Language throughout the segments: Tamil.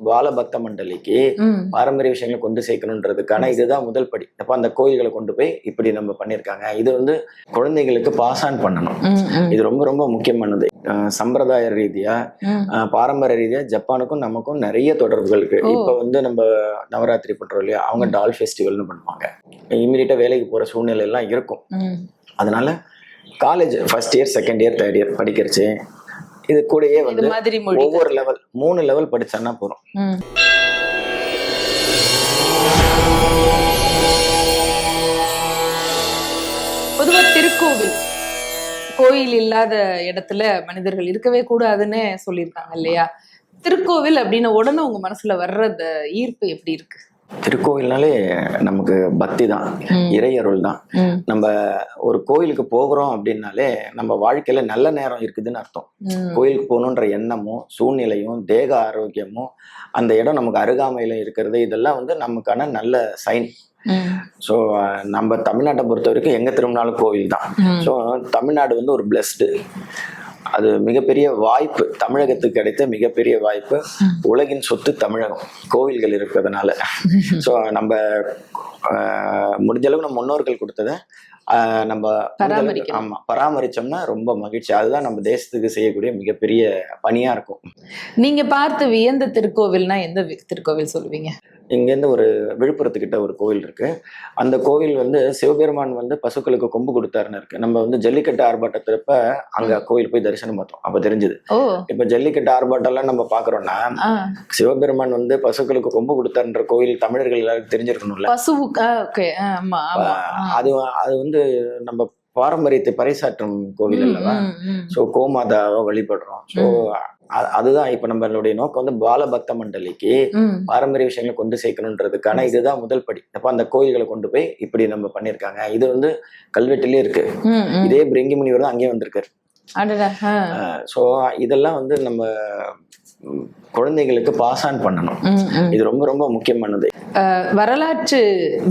பாலபக்த மண்டலிக்கு பாரம்பரிய விஷயங்களை கொண்டு சேர்க்கணுன்றதுக்கான இதுதான் முதல் படி. அப்ப அந்த கோயில்களை கொண்டு போய் இப்படி நம்ம பண்ணியிருக்காங்க. இது வந்து குழந்தைகளுக்கு பாஸ் ஆன் பண்ணணும். இது ரொம்ப ரொம்ப முக்கியமானது. சம்பிரதாய ரீதியா பாரம்பரிய ரீதியா ஜப்பானுக்கும் நமக்கும் நிறைய தொடர்புகள் இருக்கு. இப்ப வந்து நம்ம நவராத்திரி பண்றோம் இல்லையா, அவங்க டால் ஃபெஸ்டிவல்னு பண்ணுவாங்க. இமீடியட்டா வேலைக்கு போற சூழ்நிலை எல்லாம் இருக்கும். அதனால college first year, second year, third year படிக்கிறச்சு இது கூடயே வந்து ஒவ்வொரு லெவல் 3 லெவல் படிச்சான்னா போறோம். பொதுவா திருக்கோவில், கோயில் இல்லாத இடத்துல மனிதர்கள் இருக்கவே கூடாதுன்னு சொல்லியிருக்காங்க இல்லையா? திருக்கோவில் அப்படின்னு உடனே உங்க மனசுல வர்ற ஈர்ப்பு எப்படி இருக்கு? திருக்கோவில்னாலே நமக்கு பக்தி தான், இறையருள் தான். நம்ம ஒரு கோயிலுக்கு போகிறோம் அப்படின்னாலே நம்ம வாழ்க்கையில நல்ல நேரம் இருக்குதுன்னு அர்த்தம். கோயிலுக்கு போகணுன்ற எண்ணமும் சூழ்நிலையும் தேக ஆரோக்கியமும் அந்த இடம் நமக்கு அருகாமையில இருக்கிறது, இதெல்லாம் வந்து நமக்கான நல்ல சைன். ஸோ நம்ம தமிழ்நாட்டை பொறுத்த வரைக்கும் எங்க திரும்பினாலும் கோவில் தான். ஸோ தமிழ்நாடு வந்து ஒரு பிளஸ்டு, அது மிகப்பெரிய வாய்ப்பு, தமிழகத்துக்கு கிடைத்த மிகப்பெரிய வாய்ப்பு. உலகின் சொத்து தமிழகம், கோவில்கள் இருக்கிறதுனால. ஸோ நம்ம முடிஞ்ச அளவுக்கு நம்ம முன்னோர்கள் கொடுத்ததை நம்ம பராமரிச்சோம்னா ரொம்ப மகிழ்ச்சி. அதுதான் நம்ம தேசத்துக்கு செய்யக்கூடிய மிகப்பெரிய பணியா இருக்கும். நீங்க பார்த்து வியந்த திருக்கோவில்னா எந்த திருக்கோவில் சொல்லுவீங்க? இங்கேருந்து ஒரு விழுப்புரத்துக்கிட்ட ஒரு கோவில் இருக்கு. அந்த கோவில் வந்து சிவபெருமான் வந்து பசுக்களுக்கு கொம்பு கொடுத்தாருன்னு இருக்கு. நம்ம வந்து ஜல்லிக்கட்டு ஆர்ப்பாட்டத்திறப்ப அங்க கோவில் போய் தரிசனம் பார்த்தோம், அப்ப தெரிஞ்சது. இப்ப ஜல்லிக்கட்டு ஆர்ப்பாட்டம்லாம் நம்ம பாக்குறோம்னா சிவபெருமான் வந்து பசுக்களுக்கு கொம்பு கொடுத்தாருன்ற கோவில் தமிழர்கள் எல்லாருக்கும் தெரிஞ்சிருக்கணும்ல. அது வந்து நம்ம பாரம்பரியத்தை பறைசாற்றும் கோவில் அல்லவா. ஸோ கோமாதாவை வழிபடுறோம். ஸோ அதுதான் இப்ப நம்மளுடைய நோக்கம் வந்து பாலபக்த மண்டலிக்கு பாரம்பரிய விஷயங்களை கொண்டு சேர்க்கணுன்றதுக்கான இதுதான் முதல் படி. அப்ப அந்த கோயில்களை கொண்டு போய் இப்படி நம்ம பண்ணியிருக்காங்க. இது வந்து கல்வெட்டிலே இருக்கு. இதே பிரிங்கி முனிவர் தான் அங்கேயே வந்திருக்காரு. ஸோ இதெல்லாம் வந்து நம்ம குழந்தைகளுக்கு பாஸ் ஆன் பண்ணணும். இது ரொம்ப ரொம்ப முக்கியமானது. வரலாற்று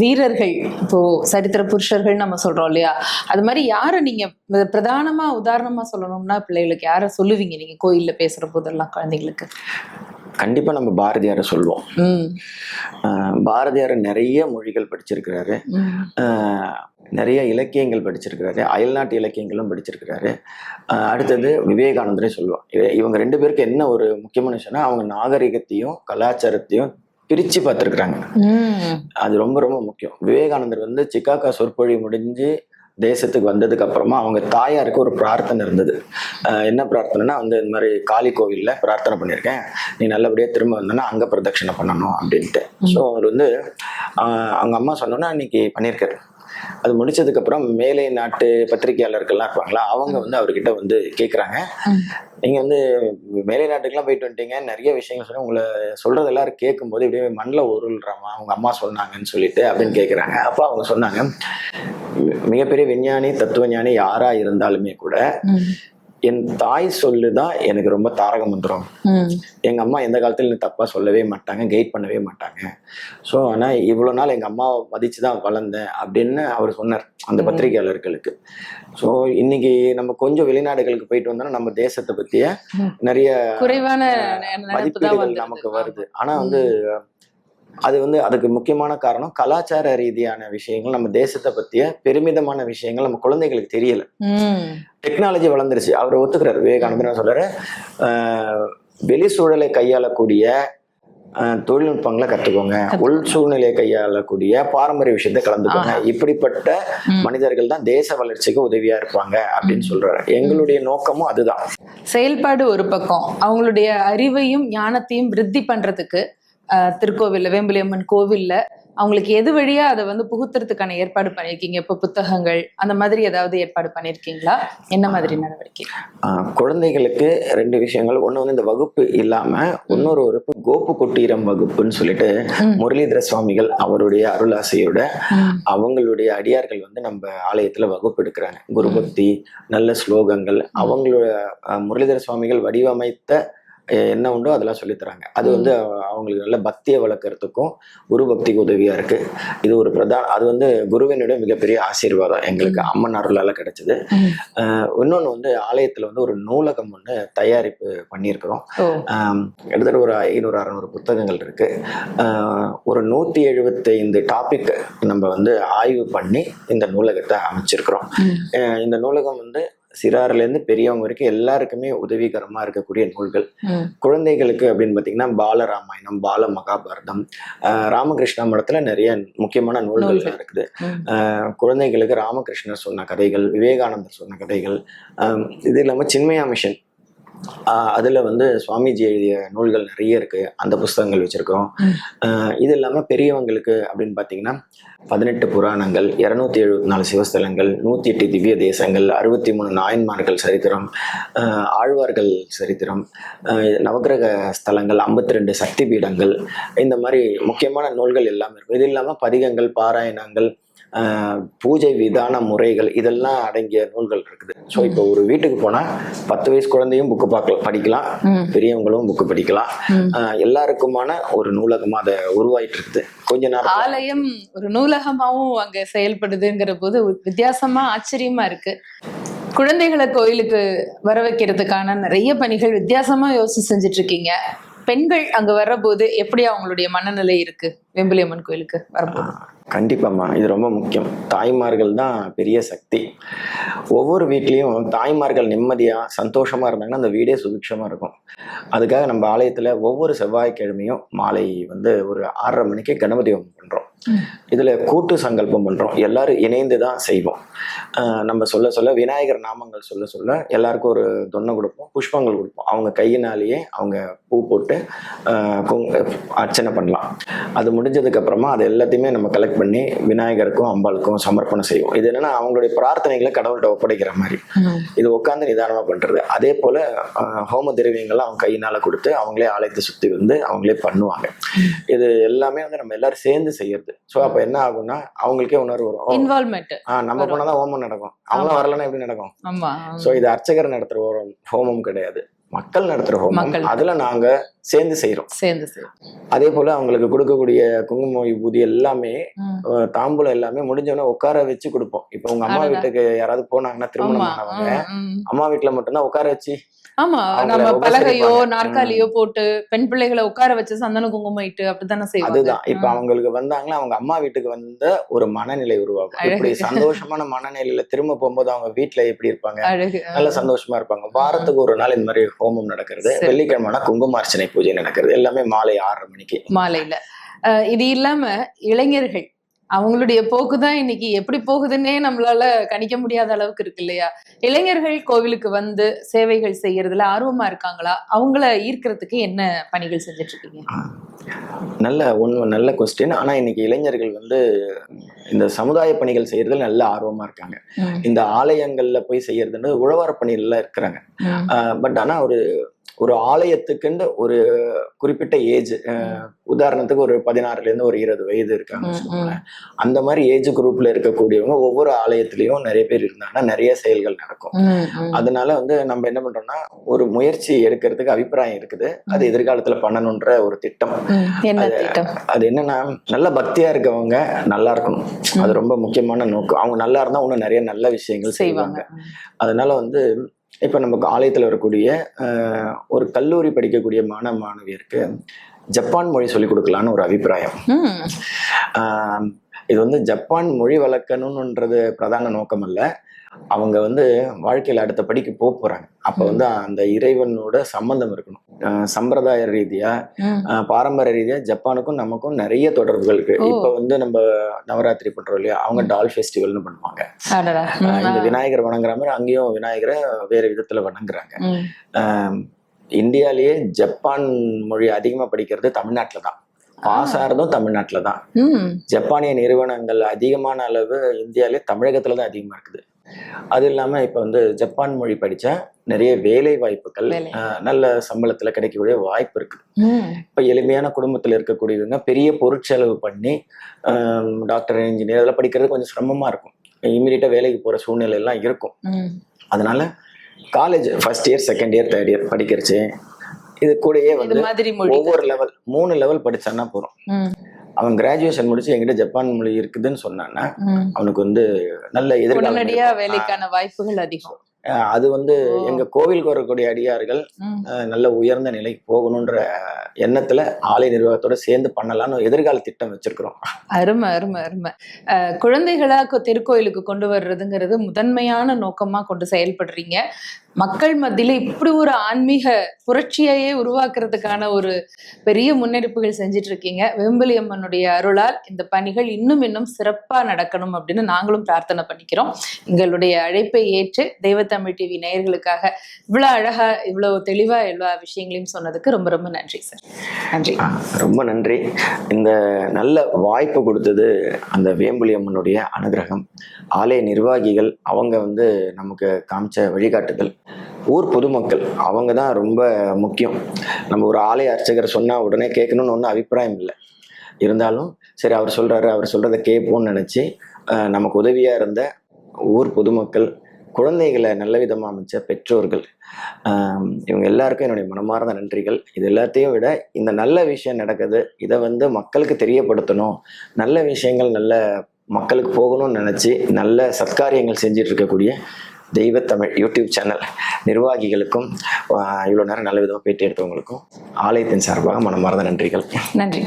வீரர்கள், இப்போ சரித்திர புருஷர்கள் நம்ம சொல்றோம் இல்லையா, அது மாதிரி யாரை நீங்க பிரதானமா உதாரணமா சொல்லணும்னா பிள்ளைகளுக்கு யாரை சொல்லுவீங்க நீங்க கோயில்ல பேசுற போதெல்லாம் குழந்தைகளுக்கு? கண்டிப்பா நம்ம பாரதியாரை சொல்லுவோம். பாரதியார் நிறைய மொழிகள் படிச்சிருக்கிறாரு, நிறைய இலக்கியங்கள் படிச்சிருக்கிறாரு, அயல்நாட்டு இலக்கியங்களும் படிச்சிருக்கிறாரு. அடுத்தது விவேகானந்தரே சொல்லுவோம். இவங்க 2 பேருக்கு என்ன ஒரு முக்கியமான விஷயம்னா அவங்க நாகரிகத்தையும் கலாச்சாரத்தையும் பிரிச்சு பார்த்துருக்குறாங்க. அது ரொம்ப ரொம்ப முக்கியம். விவேகானந்தர் வந்து சிக்காகோ சொற்பொழி முடிஞ்சு தேசத்துக்கு வந்ததுக்கு அப்புறமா அவங்க தாயாருக்கு ஒரு பிரார்த்தனை இருந்தது. என்ன பிரார்த்தனைனா வந்து இந்த மாதிரி காளி கோவில்ல பிரார்த்தனை பண்ணியிருக்கேன், நீ நல்லபடியா திரும்ப வந்தோன்னா அங்க பிரதட்சணை பண்ணணும் அப்படின்ட்டு. ஸோ அவர் வந்து அவங்க அம்மா சொன்னோன்னா அன்னைக்கு பண்ணியிருக்காரு. அது முடிச்சதுக்கு அப்புறம் மேலை நாட்டு பத்திரிகையாளர்கள்லாம் இருப்பாங்களா, அவங்க வந்து அவர்கிட்ட வந்து கேட்குறாங்க, நீங்க வந்து மேலை நாட்டுக்கெல்லாம் போயிட்டு வந்துட்டீங்க, நிறைய விஷயங்கள் சொன்னா உங்களை சொல்றது எல்லாரும் கேட்கும் போது இப்படியே மண்ணில் உருள்றாமா அவங்க அம்மா சொன்னாங்கன்னு சொல்லிட்டு அப்படின்னு கேட்குறாங்க. அப்போ அவங்க சொன்னாங்க, மிகப்பெரிய விஞ்ஞானி தத்துவ ஞானி யாரா இருந்தாலுமே கூட என் தாய் சொல்லுதான் எனக்கு ரொம்ப தாரக மந்திரம். எங்க அம்மா எந்த காலத்துல தப்பா சொல்லவே மாட்டாங்க, கைட் பண்ணவே மாட்டாங்க. ஸோ ஆனா இவ்வளவு நாள் எங்க அம்மாவை மதிச்சுதான் வளர்ந்தேன் அப்படின்னு அவர் சொன்னார் அந்த பத்திரிகையாளர்களுக்கு. ஸோ இன்னைக்கு நம்ம கொஞ்சம் வெளிநாடுகளுக்கு போயிட்டு வந்தோம்னா நம்ம தேசத்தை பத்திய நிறைய குறைவான மதிப்பீடுகள் நமக்கு வருது. ஆனா வந்து அது வந்து அதுக்கு முக்கியமான காரணம் கலாச்சார ரீதியான விஷயங்கள், நம்ம தேசத்தை பத்திய பெருமிதமான விஷயங்கள் நம்ம குழந்தைகளுக்கு தெரியல. டெக்னாலஜி வளர்ந்துருச்சு, அவர் ஒத்துக்கிறார். விவேகானந்தர் சொல்றாரு, வெளி சூழலை கையாளக்கூடிய தொழில்நுட்பங்களை கத்துக்கோங்க, உள் சூழ்நிலையை கையாளக்கூடிய பாரம்பரிய விஷயத்தை கலந்துக்கோங்க. இப்படிப்பட்ட மனிதர்கள் தான் தேச வளர்ச்சிக்கு உதவியா இருப்பாங்க அப்படின்னு சொல்றாரு. எங்களுடைய நோக்கமும் அதுதான். செயல்பாடு ஒரு பக்கம், அவங்களுடைய அறிவையும் ஞானத்தையும் விருத்தி பண்றதுக்கு திருக்கோவில்ல, வேம்புலியம்மன் கோவில்ல அவங்களுக்கு எது வழியா அதை வந்து புகுத்துறதுக்கான ஏற்பாடு பண்ணிருக்கீங்க? இப்ப புத்தகங்கள் அந்த மாதிரி ஏதாவது ஏற்பாடு பண்ணிருக்கீங்களா? என்ன மாதிரி நடவடிக்கை? குழந்தைகளுக்கு 2 விஷயங்கள். ஒண்ணு வந்து இந்த வகுப்பு இல்லாம இன்னொரு வகுப்பு கோப்பு கொட்டீரம் வகுப்புன்னு சொல்லிட்டு முரளிதர சுவாமிகள் அவருடைய அருளாசையோட அவங்களுடைய அடியார்கள் வந்து நம்ம ஆலயத்துல வகுப்பு எடுக்கிறாங்க. குருபக்தி, நல்ல ஸ்லோகங்கள், அவங்களோட முரளிதர சுவாமிகள் வடிவமைத்த என்ன உண்டோ அதெல்லாம் சொல்லித்தராங்க. அது வந்து அவங்களுக்கு நல்ல பக்தியை வளர்க்கறதுக்கும் குரு பக்திக்கு உதவியா இருக்கு. இது ஒரு அது வந்து குருவினுடைய மிகப்பெரிய ஆசீர்வாதம் எங்களுக்கு அம்மன் அருளால கிடைச்சது. இன்னொன்று வந்து ஆலயத்துல வந்து ஒரு நூலகம் ஒன்று தயாரிப்பு பண்ணியிருக்கிறோம். கிட்டத்தட்ட ஒரு 500-600 புத்தகங்கள் இருக்கு. ஒரு 175 டாபிக் நம்ம வந்து ஆய்வு பண்ணி இந்த நூலகத்தை அமைச்சிருக்கிறோம். இந்த நூலகம் வந்து சிறார்லேருந்து பெரியவங்க வரைக்கும் எல்லாருக்குமே உதவிகரமா இருக்கக்கூடிய நூல்கள். குழந்தைகளுக்கு அப்படின்னு பார்த்தீங்கன்னா பாலராமாயணம், பால மகாபாரதம், ராமகிருஷ்ண மடத்துல நிறைய முக்கியமான நூல்கள் இருக்குது. குழந்தைகளுக்கு ராமகிருஷ்ணர் சொன்ன கதைகள், விவேகானந்தர் சொன்ன கதைகள், இது இல்லாமல் சின்மயா மிஷன் அதுல வந்து சுவாமிஜி எழுதிய நூல்கள் நிறைய இருக்கு. அந்த புஸ்தகங்கள் வச்சிருக்கோம். இது இல்லாம பெரியவங்களுக்கு அப்படின்னு பாத்தீங்கன்னா 18 புராணங்கள், 274 சிவஸ்தலங்கள், 108 திவ்ய தேசங்கள், 63 நாயன்மார்கள் சரித்திரம், ஆழ்வார்கள் சரித்திரம், நவகிரக ஸ்தலங்கள், 52 சக்தி பீடங்கள், இந்த மாதிரி முக்கியமான நூல்கள் எல்லாமே இருக்கும். இது இல்லாம பதிகங்கள், பாராயணங்கள், பூஜை விதான முறைகள், இதெல்லாம் அடங்கிய நூல்கள் இருக்குது. ஸோ இப்போ ஒரு வீட்டுக்கு போனா 10 வயசு குழந்தையும் புக்கு படிக்கலாம், பெரியவங்களும் புக்கு படிக்கலாம். எல்லாருக்குமான ஒரு நூலகமா அதை உருவாயிட்டு இருக்குது. கொஞ்ச நேரம் ஆலயம் ஒரு நூலகமாவும் அங்க செயல்படுதுங்கிற போது வித்தியாசமா ஆச்சரியமா இருக்கு. குழந்தைகளை கோயிலுக்கு வர வைக்கிறதுக்கான நிறைய பணிகள் வித்தியாசமா யோசிச்சு செஞ்சுட்டு இருக்கீங்க. பெண்கள் அங்க வர்றபோது எப்படி அவங்களுடைய மனநிலை இருக்கு வேம்புலியம்மன் கோயிலுக்கு வரும்போது? கண்டிப்பாம்மா, இது ரொம்ப முக்கியம். தாய்மார்கள் தான் பெரிய சக்தி. ஒவ்வொரு வீட்லேயும் தாய்மார்கள் நிம்மதியாக சந்தோஷமாக இருந்தாங்கன்னா அந்த வீடே சுபிக்ஷமாக இருக்கும். அதுக்காக நம்ம ஆலயத்தில் ஒவ்வொரு செவ்வாய்க்கிழமையும் மாலை வந்து ஒரு 6:30 மணிக்கு கணபதி ஹோமம் பண்ணுறோம். இதில் கூட்டு சங்கல்பம் பண்ணுறோம். எல்லாரும் இணைந்து தான் செய்வோம். நம்ம சொல்ல விநாயகர் நாமங்கள் சொல்ல எல்லாருக்கும் ஒரு தொன்னை கொடுப்போம், புஷ்பங்கள் கொடுப்போம். அவங்க கையினாலேயே அவங்க பூ போட்டு அர்ச்சனை பண்ணலாம். அது முடிஞ்சதுக்கப்புறமா அது எல்லாத்தையுமே நம்ம கலெக்ட் பண்ணி விநாயகருக்கும் அம்பாளுக்கும் சமர்ப்பணம் செய்வோம். இது என்னன்னா அவங்களுடைய பிரார்த்தனைகளை கடவுள்கிட்ட ஒப்படைக்கிற மாதிரி. இது உட்காந்து நிதானமாக பண்ணுறது. அதே போல் ஹோம திரவியங்கள்லாம் அவங்க கையினால கொடுத்து அவங்களே ஆலயத்தை சுற்றி வந்து அவங்களே பண்ணுவாங்க. இது எல்லாமே வந்து நம்ம எல்லாரும் சேர்ந்து செய்யறது. ஸோ அப்போ என்ன ஆகும்னா அவங்களுக்கே உணர்வு வரும், இன்வால்வ்மெண்ட். நம்ம போனாதான் ஹோமம் நடக்கும், அவங்களாம் வரலன்னா எப்படி நடக்கும்? ஸோ இது அர்ச்சகர் நடத்துகிற ஹோமம் கிடையாது, மக்கள் நடத்துகிற ஹோமம். அதில் நாங்கள் சேர்ந்து செய்கிறோம். அதே போல் அவங்களுக்கு கொடுக்கக்கூடிய குங்குமம், விபூதி எல்லாமே, தாம்பூலம் எல்லாமே முடிஞ்சவொடனே உட்கார வச்சு கொடுப்போம். இப்போ உங்க அம்மா வீட்டுக்கு யாராவது போனாங்கன்னா திருமணம் ஆனவங்க அம்மா வீட்டில் மட்டும்தான் உட்கார வச்சு, ஆமா, நம்ம பலகையோ நாற்காலியோ போட்டு பெண் பிள்ளைகளை உட்கார வச்சு சந்தன குங்குமம் இட்டு அப்படித்தானே செய்வாங்க. அதுதான் இப்ப அவங்களுக்கு வந்தாங்கன்னா அவங்க அம்மா வீட்டுக்கு வந்த ஒரு மனநிலை உருவாகும். இப்படி சந்தோஷமான மனநிலையில திரும்ப போகும்போது அவங்க வீட்டுல எப்படி இருப்பாங்க, நல்ல சந்தோஷமா இருப்பாங்க. வாரத்துக்கு ஒரு நாள் இந்த மாதிரி ஹோமம் நடக்கிறது. வெள்ளிக்கிழமை குங்குமார்ச்சனை பூஜை நடக்கிறது. எல்லாமே மாலை 6:30 மணிக்கு மாலையில. இது இல்லாம இளைஞர்கள் அவங்களுடைய போக்குதான் இன்னைக்கு எப்படி போகுதுன்னே நம்மளால கணிக்க முடியாத அளவுக்கு இருக்கு இல்லையா? இளைஞர்கள் கோவிலுக்கு வந்து சேவைகள் செய்யறதுல ஆர்வமா இருக்காங்களா? அவங்கள ஈர்க்கிறதுக்கு என்ன பணிகள் செஞ்சுட்டு இருக்கீங்க? நல்ல கொஸ்டின். ஆனா இன்னைக்கு இளைஞர்கள் வந்து இந்த சமுதாய பணிகள் செய்யறதுல நல்ல ஆர்வமா இருக்காங்க. இந்த ஆலயங்கள்ல போய் செய்யறதுன்னு உழவார பணிகள்ல இருக்கிறாங்க. பட் ஆனா ஒரு ஆலயத்துக்குன்னு ஒரு குறிப்பிட்ட ஏஜ், உதாரணத்துக்கு ஒரு 16லேருந்து ஒரு 20 வயது இருக்காங்க. அந்த மாதிரி ஏஜ் குரூப்ல இருக்கக்கூடியவங்க ஒவ்வொரு ஆலயத்திலையும் நிறைய பேர் இருந்தாங்கன்னா நிறைய செயல்கள் நடக்கும். அதனால வந்து நம்ம என்ன பண்றோம்னா ஒரு முயற்சி எடுக்கிறதுக்கு அபிப்பிராயம் இருக்குது. அது எதிர்காலத்துல பண்ணணும்ன்ற ஒரு திட்டம். அது என்னன்னா நல்ல பக்தியா இருக்கவங்க நல்லா இருக்கணும். அது ரொம்ப முக்கியமான நோக்கம். அவங்க நல்லா இருந்தா இன்னும் நிறைய நல்ல விஷயங்கள் செய்வாங்க. அதனால வந்து இப்போ நமக்கு ஆலயத்தில் வரக்கூடிய ஒரு கல்லூரி படிக்கக்கூடிய மாணவியருக்கு ஜப்பான் மொழி சொல்லிக் கொடுக்கலான்னு ஒரு அபிப்பிராயம். இது வந்து ஜப்பான் மொழி வளர்க்கணுன்றது பிரதான நோக்கம் அல்ல. அவங்க வந்து வாழ்க்கையில் அடுத்த படிக்கு போறாங்க. அப்ப வந்து அந்த இறைவனோட சம்பந்தம் இருக்கணும். சம்பிரதாய ரீதியா, பாரம்பரிய ரீதியா ஜப்பானுக்கும் நமக்கும் நிறைய தொடர்புகள் இருக்கு. இப்ப வந்து நம்ம நவராத்திரி பண்றோம் இல்லையா, அவங்க டால் ஃபெஸ்டிவல்னு பண்ணுவாங்க. இந்த விநாயகர் வணங்குற மாதிரி அங்கேயும் விநாயகரை வேற விதத்துல வணங்குறாங்க. இந்தியாலேயே ஜப்பான் மொழி அதிகமா படிக்கிறது தமிழ்நாட்டில் தான். பாஸ் ஆகிறதும் தமிழ்நாட்டில் தான். ஜப்பானிய நிறுவனங்கள் அதிகமான அளவு இந்தியாவிலே தமிழகத்துல தான் அதிகமா இருக்குது. அது இல்லாம இப்ப வந்து ஜப்பான் மொழி படிச்சா நிறைய வேலை வாய்ப்புகள் நல்ல சம்பளத்துல கிடைக்கக்கூடிய வாய்ப்பு இருக்குது. இப்ப எளிமையான குடும்பத்துல இருக்கக்கூடியவங்க பெரிய பொருட்செலவு பண்ணி டாக்டர், இன்ஜினியர் அதெல்லாம் படிக்கிறது கொஞ்சம் சிரமமா இருக்கும். இமீடியட்டா வேலைக்கு போற சூழ்நிலை எல்லாம் இருக்கும். அதனால college 1st year 2nd year 3rd year படிக்கிறச்சு இது கூடயே இது வந்து மாதிரி மொழி ஒவ்வொரு லெவல் 3 லெவல் படிச்சான்னா போறோம். ம், அவன் கிராஜுவேஷன் முடிச்சு என்கிட்ட ஜப்பான் மொழி இருக்குதுன்னு சொன்னான்னா ம். அவனுக்கு வந்து நல்ல எதிர்காலம் உடனடியா இருக்கும். வேலைக்கான வாய்ப்புகள் அதிகம். அது வந்து ஓ. எங்க கோவிலுக்கு வரக்கூடிய அடியார்கள் ம். நல்ல உயர்ந்த நிலைக்கு போகணுன்ற எண்ணத்துல ஆலய நிர்வாகத்தோட சேர்ந்து பண்ணலாம்னு எதிர்கால திட்டம் வச்சிருக்கிறோம். அருமை அருமை அருமை. குழந்தைகளா திருக்கோயிலுக்கு கொண்டு வர்றதுங்கிறது முதன்மையான நோக்கமா கொண்டு செயல்படுறீங்க. மக்கள் மத்தியில இப்படி ஒரு ஆன்மீக புரட்சியையே உருவாக்குறதுக்கான ஒரு பெரிய முன்னெடுப்புகள் செஞ்சுட்டு இருக்கீங்க. வேம்புலி அம்மனுடைய அருளால் இந்த பணிகள் இன்னும் இன்னும் சிறப்பா நடக்கணும் அப்படின்னு நாங்களும் பிரார்த்தனை பண்ணிக்கிறோம். எங்களுடைய அழைப்பை ஏற்று தெய்வத்தமிழ் டிவி நேயர்களுக்காக இவ்வளவு அழகா இவ்வளவு தெளிவா எல்லா விஷயங்களையும் சொன்னதுக்கு ரொம்ப ரொம்ப நன்றி சார். நன்றி. ரொம்ப நன்றி. இந்த நல்ல வாய்ப்பு கொடுத்தது அந்த வேம்புலி அம்மனுடைய அனுகிரகம், ஆலய நிர்வாகிகள் அவங்க வந்து நமக்கு காமிச்ச வழிகாட்டுதல், ஊர் பொதுமக்கள் அவங்க தான் ரொம்ப முக்கியம். நம்ம ஒரு ஆலய அர்ச்சகர் சொன்னா உடனே கேட்கணும்னு ஒன்றும் அபிப்பிராயம் இல்லை. இருந்தாலும் சரி அவர் சொல்றாரு, அவர் சொல்றதை கேட்போம்னு நினைச்சு நமக்கு உதவியா இருந்த ஊர் பொதுமக்கள், குழந்தைகளை நல்ல விதமாக அமைச்ச பெற்றோர்கள், இவங்க எல்லாருக்கும் என்னுடைய மனமார்ந்த நன்றிகள். இது எல்லாத்தையும் விட இந்த நல்ல விஷயம் நடக்குது, இதை வந்து மக்களுக்கு தெரியப்படுத்தணும், நல்ல விஷயங்கள் நல்ல மக்களுக்கு போகணும்னு நினச்சி நல்ல சத்காரியங்கள் செஞ்சிட்டு இருக்கக்கூடிய தெய்வத்தமிழ் யூடியூப் சேனல் நிர்வாகிகளுக்கும் இவ்வளோ நேரம் நல்ல விதமாக பேட்டி எடுத்தவங்களுக்கும் ஆலயத்தின் சார்பாக மனமார்ந்த நன்றிகள். நன்றி.